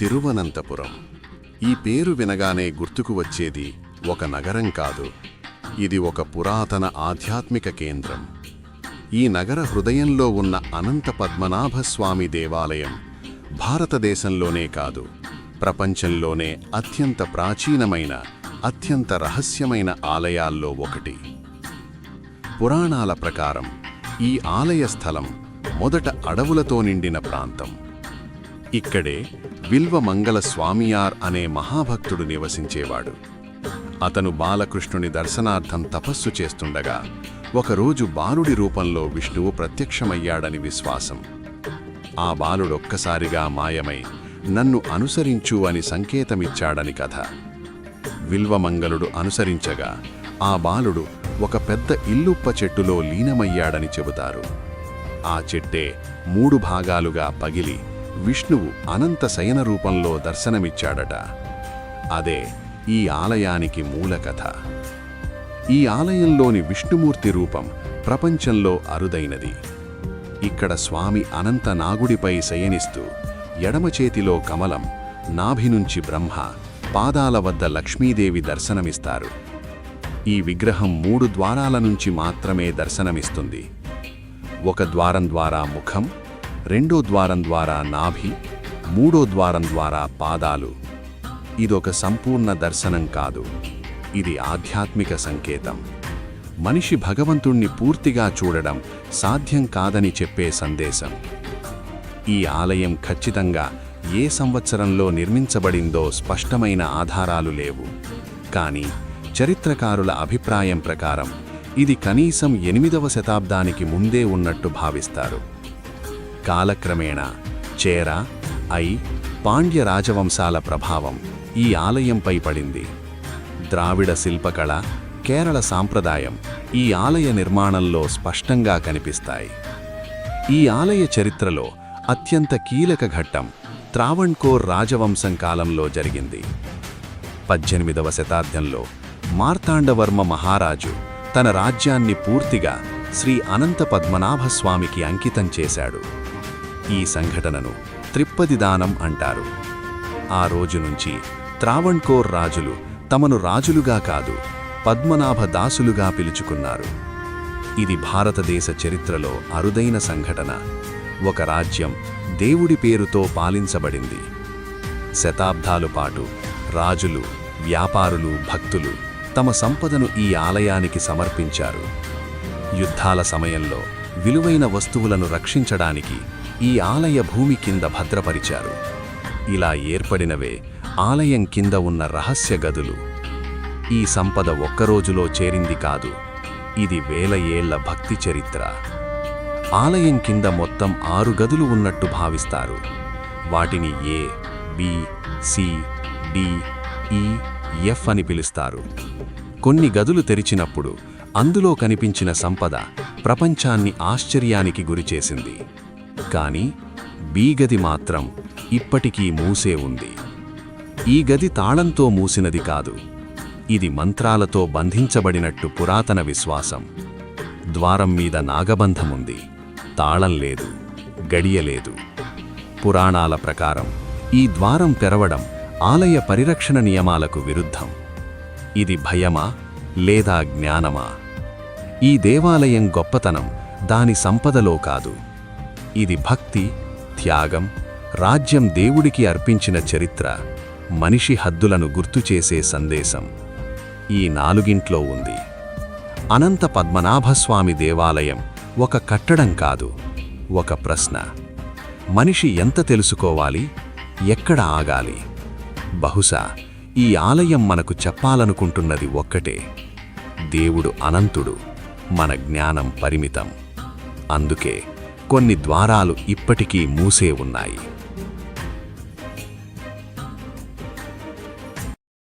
తిరువనంతపురం. ఈ పేరు వినగానే గుర్తుకు వచ్చేది ఒక నగరం కాదు, ఇది ఒక పురాతన ఆధ్యాత్మిక కేంద్రం. ఈ నగర హృదయంలో ఉన్న అనంత పద్మనాభస్వామి దేవాలయం భారతదేశంలోనే కాదు, ప్రపంచంలోనే అత్యంత ప్రాచీనమైన, అత్యంత రహస్యమైన ఆలయాల్లో ఒకటి. పురాణాల ప్రకారం ఈ ఆలయ స్థలం మొదట అడవులతో నిండిన ప్రాంతం. ఇక్కడే విల్వమంగళ స్వామియార్ అనే మహాభక్తుడు నివసించేవాడు. అతను బాలకృష్ణుని దర్శనార్థం తపస్సు చేస్తుండగా ఒకరోజు బాలుడి రూపంలో విష్ణువు ప్రత్యక్షమయ్యాడని విశ్వాసం. ఆ బాలుడొక్కసారిగా మాయమై నన్ను అనుసరించు అని సంకేతమిచ్చాడని కథ. విల్వమంగళుడు అనుసరించగా ఆ బాలుడు ఒక పెద్ద ఇల్లుప్ప చెట్టులో లీనమయ్యాడని చెబుతారు. ఆ చెట్టే 3 భాగాలుగా పగిలి విష్ణువు అనంత శయన రూపంలో దర్శనమిచ్చాడట. అదే ఈ ఆలయానికి మూలకథ. ఈ ఆలయంలోని విష్ణుమూర్తి రూపం ప్రపంచంలో అరుదైనది. ఇక్కడ స్వామి అనంత నాగుడిపై శయనిస్తూ ఎడమ చేతిలో కమలం, నాభి నుంచి బ్రహ్మ, పాదాల వద్ద లక్ష్మీదేవి దర్శనమిస్తారు. ఈ విగ్రహం 3 ద్వారాల నుంచి మాత్రమే దర్శనమిస్తుంది. ఒక ద్వారం ద్వారా ముఖం, రెండో ద్వారం ద్వారా నాభి, మూడో ద్వారం ద్వారా పాదాలు. ఇదొక సంపూర్ణ దర్శనం కాదు, ఇది ఆధ్యాత్మిక సంకేతం. మనిషి భగవంతుణ్ణి పూర్తిగా చూడడం సాధ్యం కాదని చెప్పే సందేశం. ఈ ఆలయం ఖచ్చితంగా ఏ సంవత్సరంలో నిర్మించబడిందో స్పష్టమైన ఆధారాలు లేవు, కానీ చరిత్రకారుల అభిప్రాయం ప్రకారం ఇది కనీసం 8వ శతాబ్దానికి ముందే ఉన్నట్టు భావిస్తారు. కాలక్రమేణా చేర, పాండ్య రాజవంశాల ప్రభావం ఈ ఆలయంపై పడింది. ద్రావిడ శిల్పకళ, కేరళ సాంప్రదాయం ఈ ఆలయ నిర్మాణంలో స్పష్టంగా కనిపిస్తాయి. ఈ ఆలయ చరిత్రలో అత్యంత కీలక ఘట్టం త్రావణ్కోర్ రాజవంశం కాలంలో జరిగింది. 18వ శతాబ్దంలో మార్తాండవర్మ మహారాజు తన రాజ్యాన్ని పూర్తిగా శ్రీ అనంత పద్మనాభస్వామికి అంకితం చేశాడు. ఈ సంఘటనను త్రిప్పదిదానం అంటారు. ఆ రోజు నుంచి త్రావణ్కోర్ రాజులు తమను రాజులుగా కాదు, పద్మనాభ దాసులుగా పిలుచుకున్నారు. ఇది భారతదేశ చరిత్రలో అరుదైన సంఘటన. ఒక రాజ్యం దేవుడి పేరుతో పాలించబడింది. శతాబ్దాల పాటు రాజులు, వ్యాపారులు, భక్తులు తమ సంపదను ఈ ఆలయానికి సమర్పించారు. యుద్ధాల సమయంలో విలువైన వస్తువులను రక్షించడానికి ఈ ఆలయ భూమి కింద భద్రపరిచారు. ఇలా ఏర్పడినవే ఆలయం కింద ఉన్న రహస్య గదులు. ఈ సంపద ఒక్కరోజులో చేరింది కాదు, ఇది వేల ఏళ్ల భక్తి చరిత్ర. ఆలయం కింద మొత్తం 6 గదులు ఉన్నట్టు భావిస్తారు. వాటిని A, B, C, D, E, F అని పిలుస్తారు. కొన్ని గదులు తెరిచినప్పుడు అందులో కనిపించిన సంపద ప్రపంచాన్ని ఆశ్చర్యానికి గురిచేసింది. కానీ B గది మాత్రం ఇప్పటికీ మూసే ఉంది. ఈ గది తాళంతో మూసినది కాదు, ఇది మంత్రాలతో బంధించబడినట్టు పురాతన విశ్వాసం. ద్వారం మీద నాగబంధముంది, తాళం లేదు, గడియలేదు. పురాణాల ప్రకారం ఈ ద్వారం తెరవడం ఆలయ పరిరక్షణ నియమాలకు విరుద్ధం. ఇది భయమా లేదా జ్ఞానమా? ఈ దేవాలయం గొప్పతనం దాని సంపదలో కాదు, ఇది భక్తి, త్యాగం, రాజ్యం దేవుడికి అర్పించిన చరిత్ర, మనిషి హద్దులను గుర్తుచేసే సందేశం ఈ 4 ఉంది. అనంత పద్మనాభస్వామి దేవాలయం ఒక కట్టడం కాదు, ఒక ప్రశ్న. మనిషి ఎంత తెలుసుకోవాలి, ఎక్కడ ఆగాలి? బహుశా ఈ ఆలయం మనకు చెప్పాలనుకుంటున్నది ఒక్కటే: దేవుడు అనంతుడు, మన జ్ఞానం పరిమితం. అందుకే కొన్ని ద్వారాలు ఇప్పటికీ మూసే ఉన్నాయి.